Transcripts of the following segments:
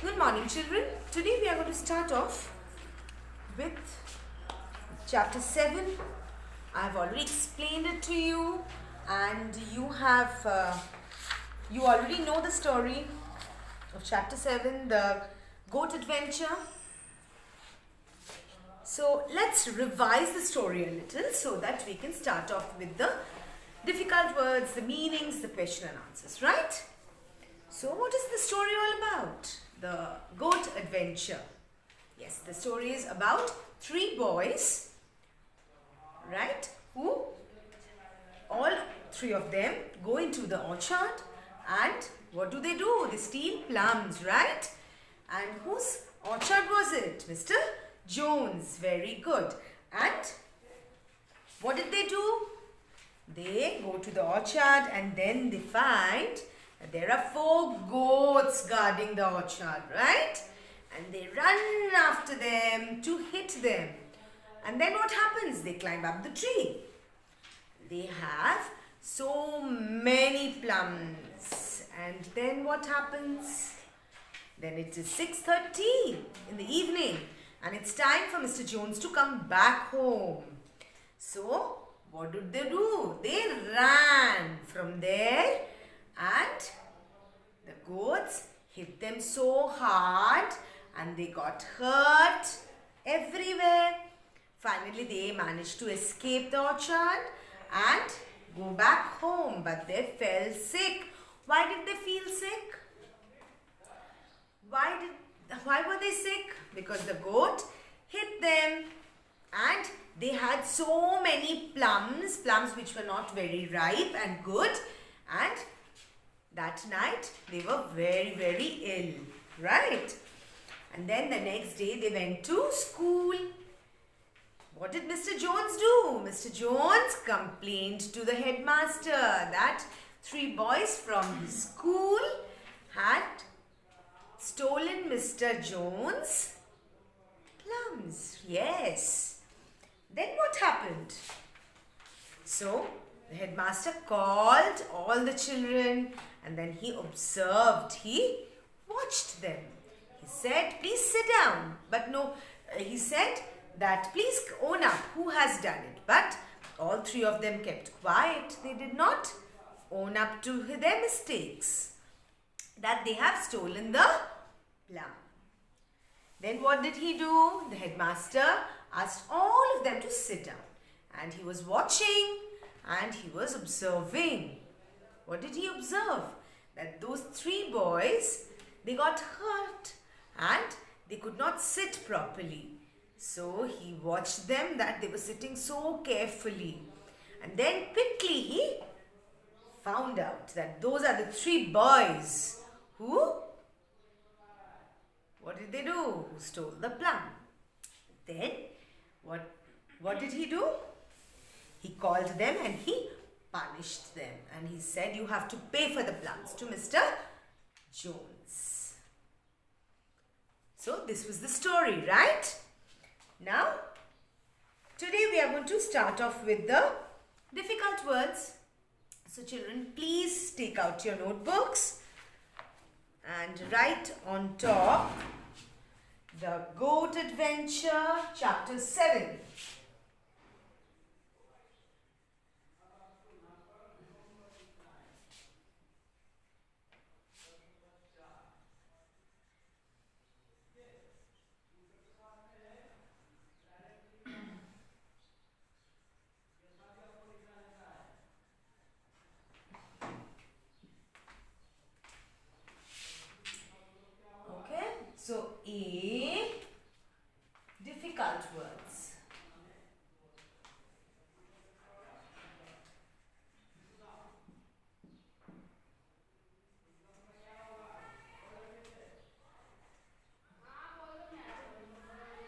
Good morning, children. Today we are going to start off with chapter 7. I have already explained it to you, and you already know the story of chapter 7, the goat adventure. So let's revise the story a little so that we can start off with the difficult words, the meanings, the question and answers, right? So what is the story all about? The goat adventure. Yes, the story is about 3 boys, right? Who all 3 of them go into the orchard, and what do? They steal plums, right? And whose orchard was it? Mr. Jones. Very good. And what did they do? They go to the orchard and then they find that there are 4 goats guarding the orchard, right? And they run after them to hit them. And then what happens? They climb up the tree. They have so many plums. And then what happens? Then it is 6:30 in the evening. And it's time for Mr. Jones to come back home. So, what did they do? They ran from there, and the goats hit them so hard and they got hurt everywhere. Finally, they managed to escape the orchard and go back home, but they fell sick. Why did they feel sick? Why were they sick? Because the goat hit them, and they had so many plums which were not very ripe and good, and that night they were very, very ill, right? And then the next day they went to school. What did Mr. Jones do? Mr. Jones complained to the headmaster that 3 boys from his school had stolen Mr. Jones' plums. Yes. Then what happened? So, the headmaster called all the children, and then he watched them. He said, please sit down. But no, he said that please own up who has done it. But all 3 of them kept quiet. They did not own up to their mistakes, that they have stolen the plum. Then what did he do? The headmaster asked all of them to sit down, and he was watching and he was observing. What did he observe? That those 3 boys, they got hurt and they could not sit properly. So he watched them that they were sitting so carefully, and then quickly he found out that those are the 3 boys who, what did they do? Who stole the plum. Then what did he do? He called them and he punished them, and he said, you have to pay for the plums to Mr. Jones. So this was the story, right? Now, today we are going to start off with the difficult words. So children, please take out your notebooks and write on top the Goat Adventure, chapter 7. So, A, difficult words.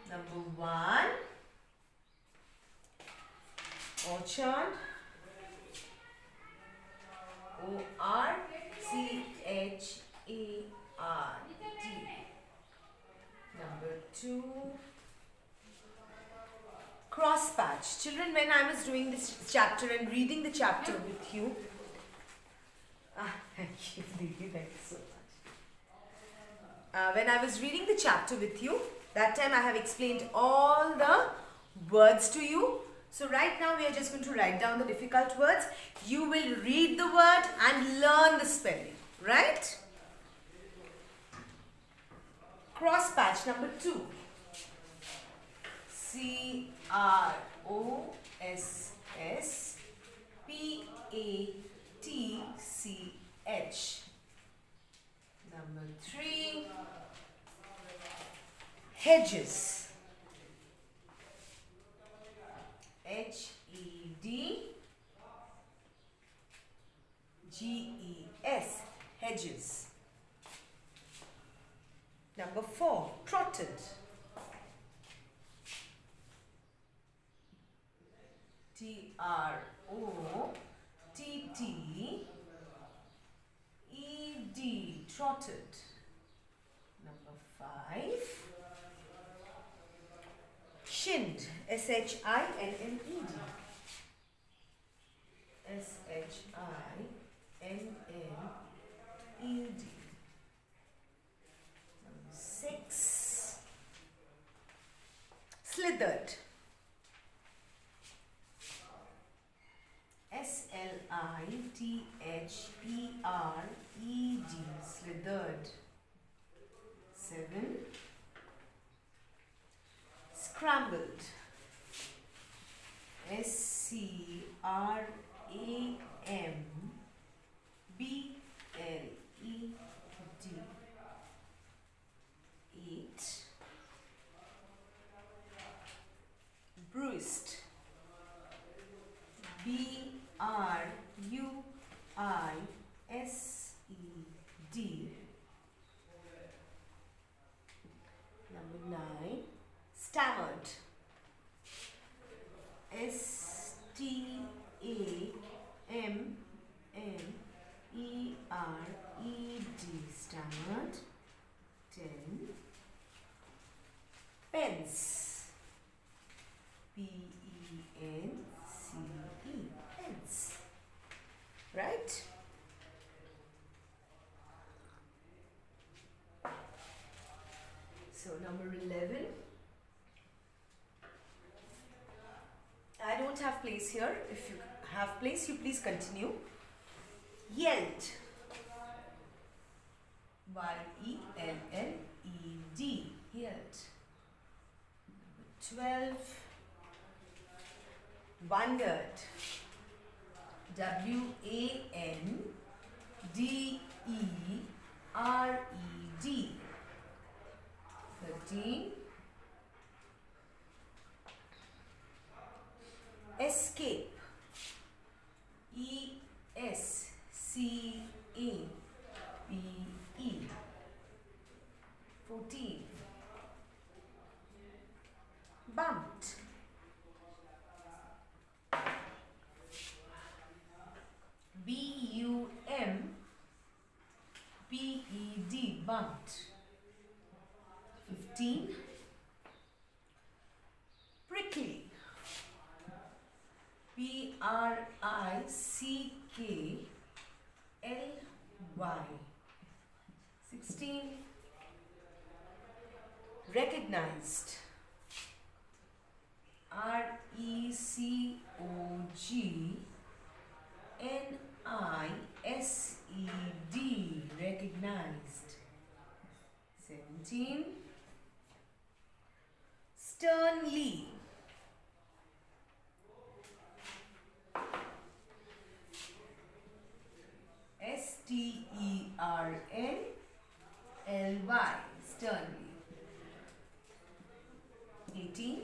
Number 1, orchard. O-R-C-H-A-R-D. Number 2, cross patch. Children, when I was doing this chapter and reading the chapter with you, thank you, Didi, thank you so much. when I was reading the chapter with you, that time I have explained all the words to you. So right now we are just going to write down the difficult words. You will read the word and learn the spelling, right? Cross patch number 2. CROSSPATCH. Number 3. Hedges. HEDGES. Hedges. Number 4. Trotted. TROTTED. Trotted. Number 5. Shinned. SHINNED. SHINNED. Number 6. Slithered. SLITHERED. Slithered. 7. Scrambled. SCRAMBLED. 8. Bruised. BRUISED. Number 9. Stammered. STAMMERED. Stammered. 10. Pence. PENCE. Pence. Right? So number 11. I don't have place here. If you have place, you please continue. Yelled. YELLED. Yelled. Number 12. Wandered. WANDERED. 13. Escape. ESCAPE. 14. Bumped. BUMPED. Bumped. 15. Prickly. PRICKLY. 16. Recognized. RECOGNISED. Recognized. 17. Sternly. STERNLY. Sternly. 18.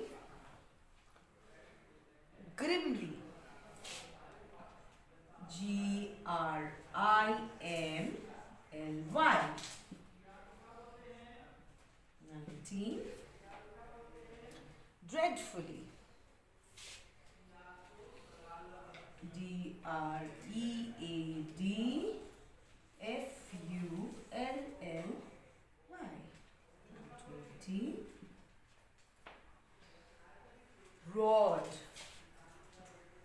Grimly. GRIMLY. 19. Dreadfully. DREADFULLY. 20. Roared.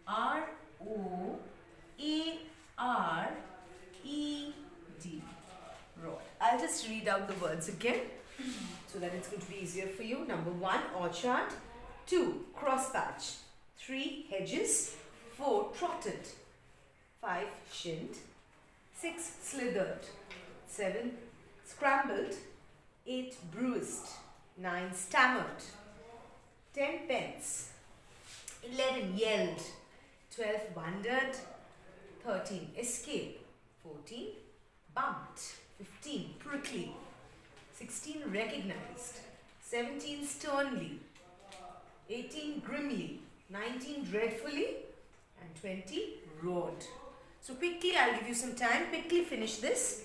ROARED. Roared. I'll just read out the words again so that it's going to be easier for you. Number 1, orchard. 2, crosspatch. 3, hedges. 4, trotted. 5, shinned. 6, slithered. 7, scrambled. 8, bruised. 9, stammered. 10, pence. 11, yelled. 12, wondered. 13, escape. 14, bumped. 15, prickly. 16, recognized. 17, sternly. 18, grimly. 19, dreadfully. And 20, roared. So quickly, I'll give you some time. Quickly finish this.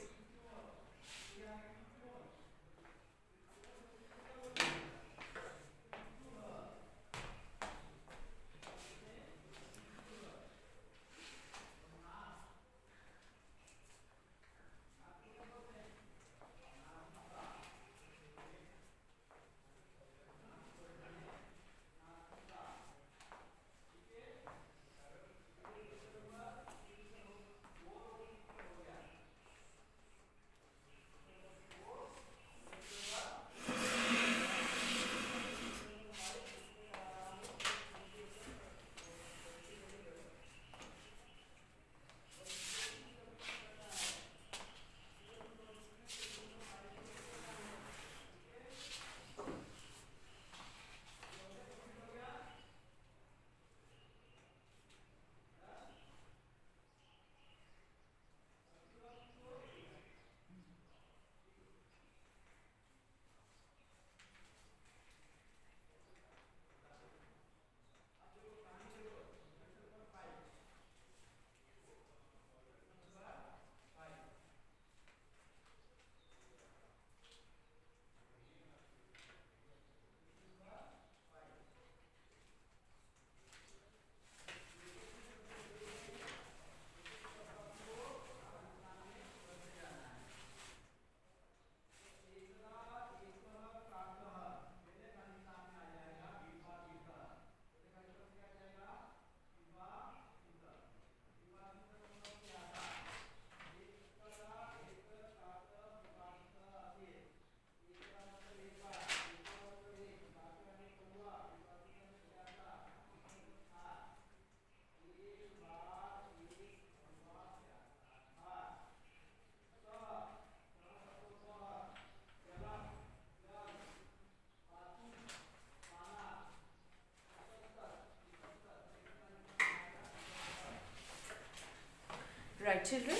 Right, children?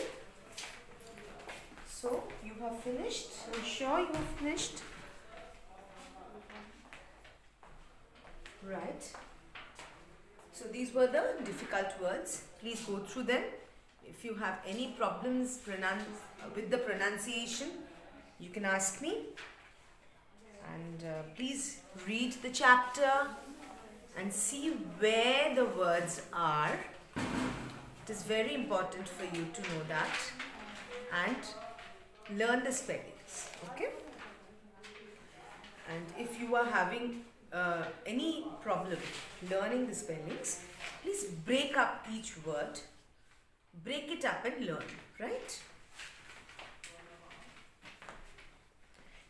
So, you have finished? I'm sure you have finished. Right. So, these were the difficult words. Please go through them. If you have any problems with the pronunciation, you can ask me. And please read the chapter and see where the words are. It is very important for you to know that and learn the spellings. Okay? And if you are having any problem learning the spellings, please break up each word. Break it up and learn. Right?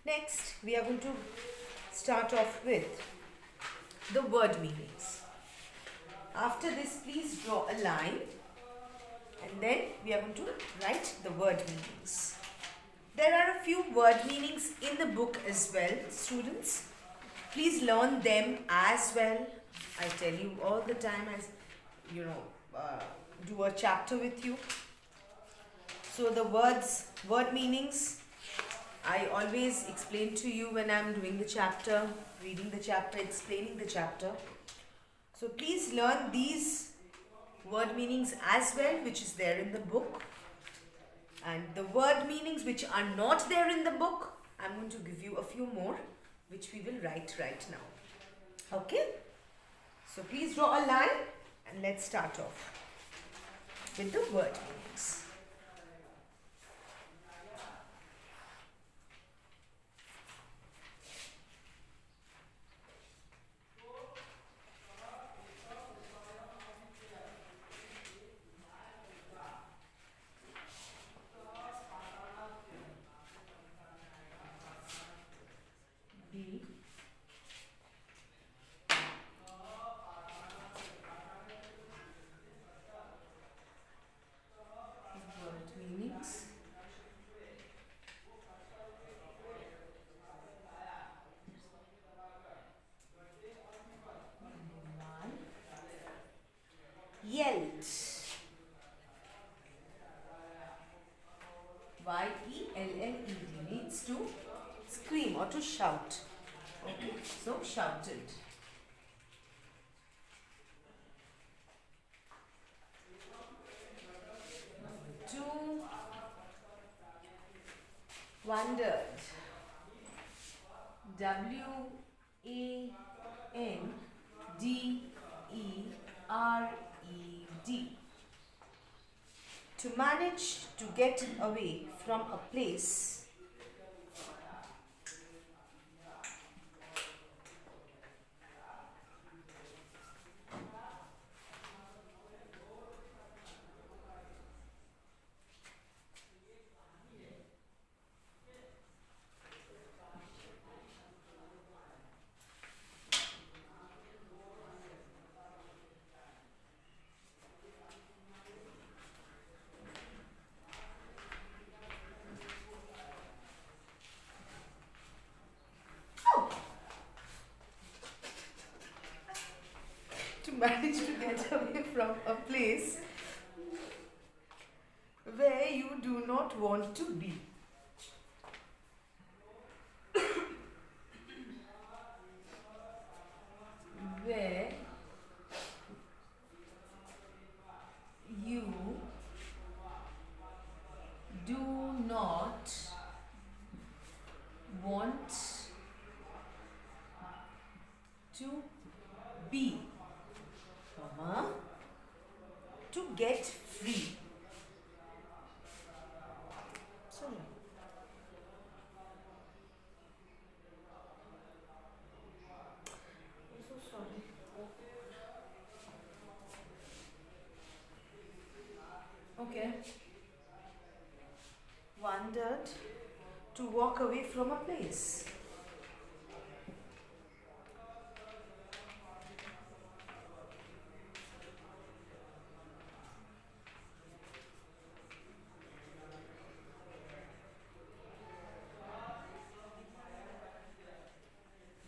Next, we are going to start off with the word meanings. After this, please draw a line. And then we are going to write the word meanings. There are a few word meanings in the book as well, students. Please learn them as well. I tell you all the time as, do a chapter with you. So the word meanings, I always explain to you when I am doing the chapter, reading the chapter, explaining the chapter. So please learn these word meanings as well, which is there in the book. And the word meanings which are not there in the book, I'm going to give you a few more, which we will write right now. Okay? So please draw a line and let's start off with the word meanings. to scream or to shout. Okay, so shouted. Two, wondered. Wanderd. To manage to get away from a place. To manage to get away from a place where you do not want to be. Where you do not want to be, to get free. Sorry. I'm so sorry. Okay. Wandered to walk away from a place.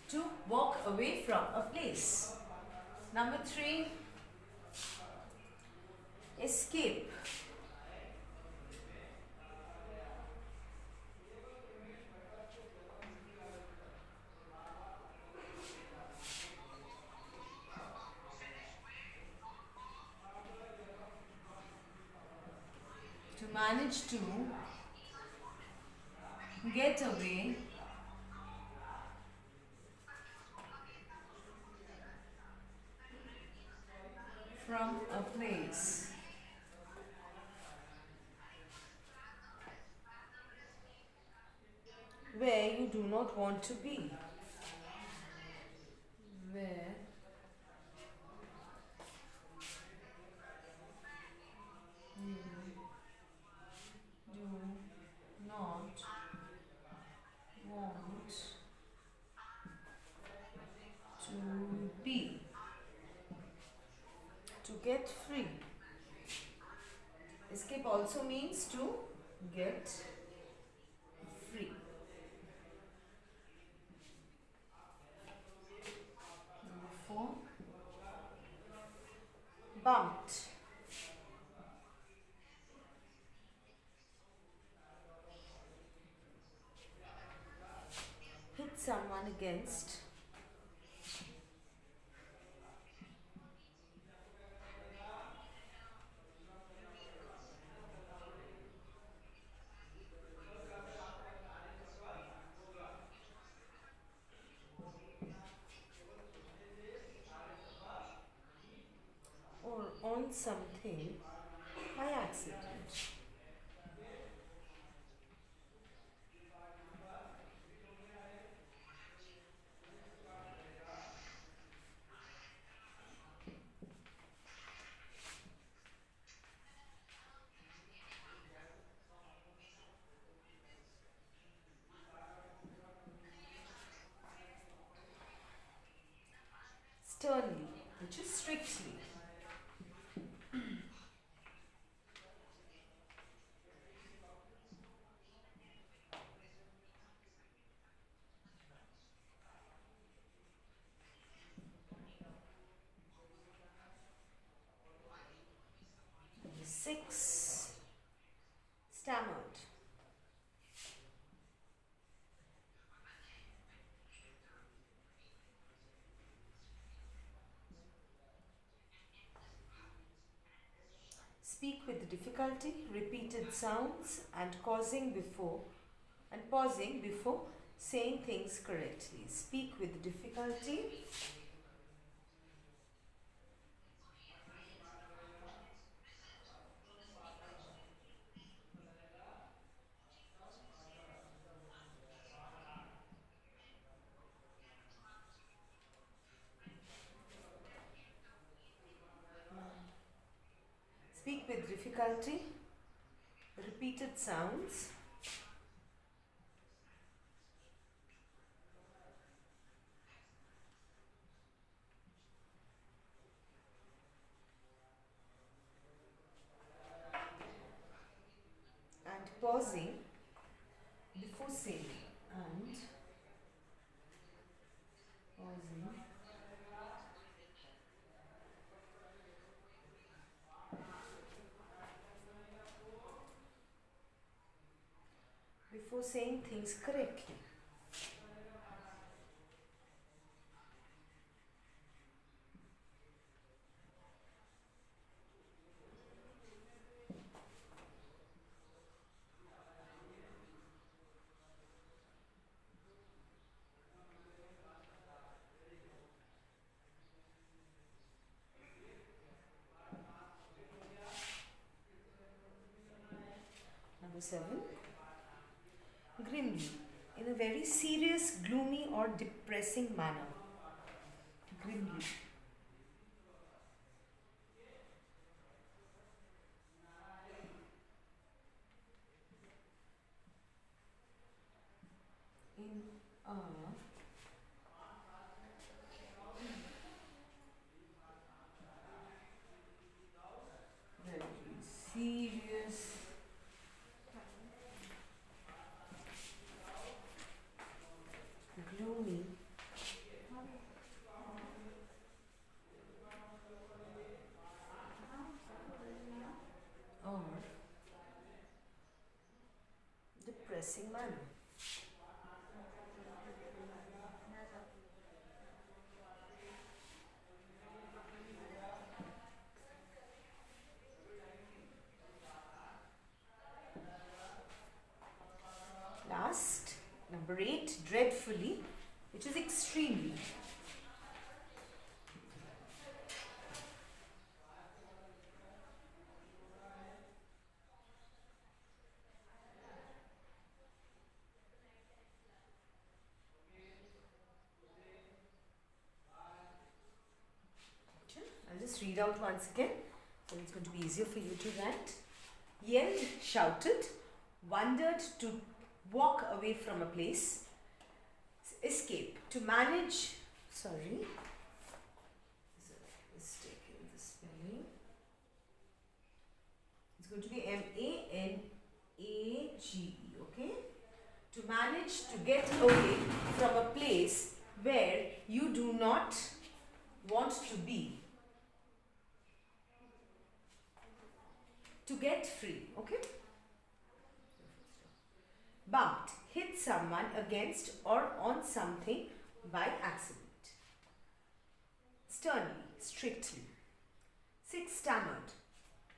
To walk away from a place. Number 3, escape. To manage to get away from a place. Where you do not want to be. Where you do not want to be. To get free. Escape also means to get free. Number 4, bumped. Hit someone against. Or on something by accident. Sternly, which is strictly. Number 6, stammered. Speak with difficulty, repeated sounds, and pausing before saying things correctly. Speak with difficulty. Speak with difficulty, repeated sounds, and pausing before saying. And pausing before saying things correctly. Number 7. Grimly, in a very serious, gloomy, or depressing manner. Grimly. In a very serious, gloomy, or depressing manner. Last, number 8, dreadfully, which is extremely. I'll just read out once again, so it's going to be easier for you to write. Yelled, shouted, wondered, to walk away from a place, escape, to manage, sorry, there's a mistake in the spelling. It's going to be M-A-N-A-G-E, okay? To manage to get away from a place where you do not want to be. To get free, okay? Bumped, hit someone against or on something by accident. Sternly, strictly. 6, stammered.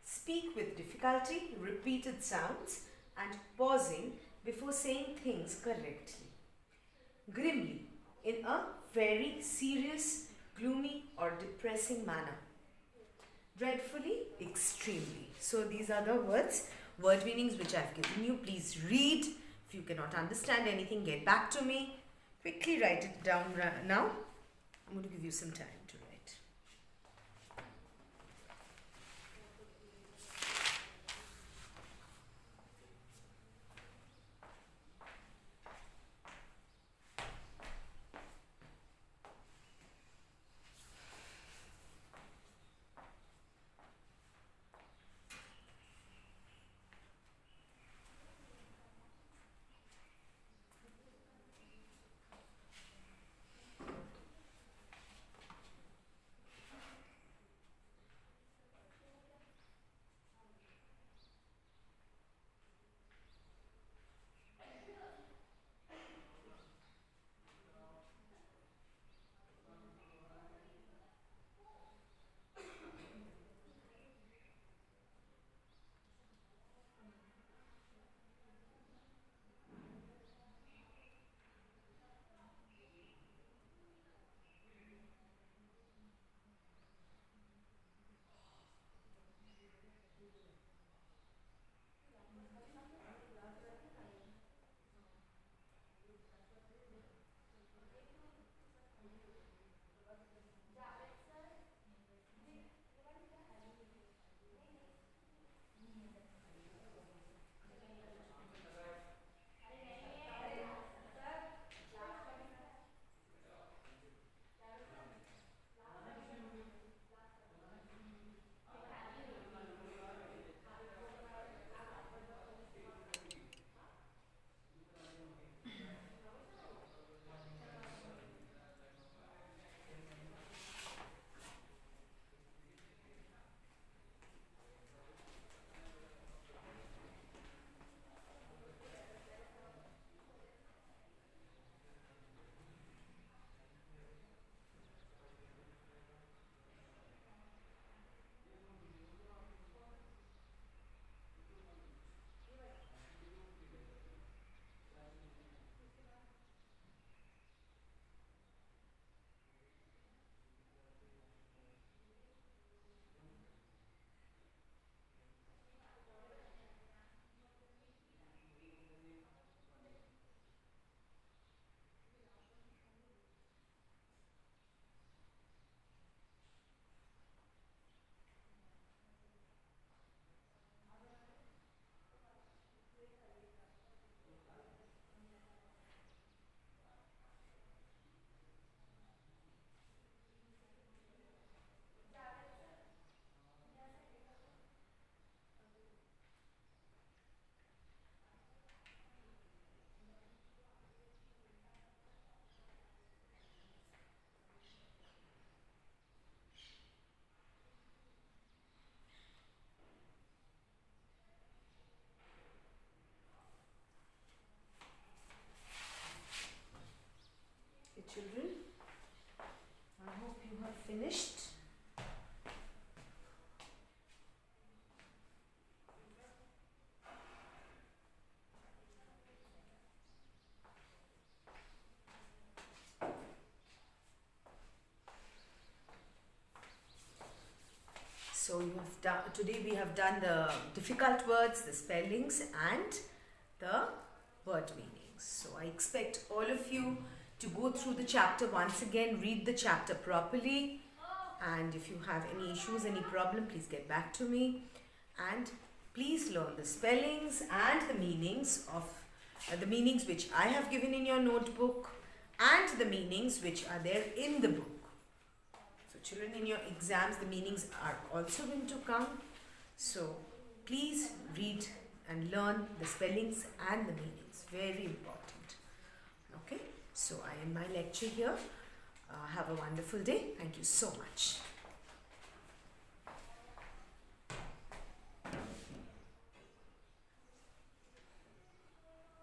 Speak with difficulty, repeated sounds, and pausing before saying things correctly. Grimly, in a very serious, gloomy, or depressing manner. Dreadfully, extremely. So these are the word meanings which I've given you. Please read. If you cannot understand anything, get back to me. Quickly write it down now. I'm going to give you some time to write. finished. So today we have done the difficult words, the spellings and the word meanings. So I expect all of you to go through the chapter once again, read the chapter properly, and if you have any issues, any problem, please get back to me, and please learn the spellings and the meanings of the meanings which I have given in your notebook and the meanings which are there in the book. Children, in your exams, the meanings are also going to come. So, please read and learn the spellings and the meanings. Very important. Okay? So, I end my lecture here. Have a wonderful day. Thank you so much.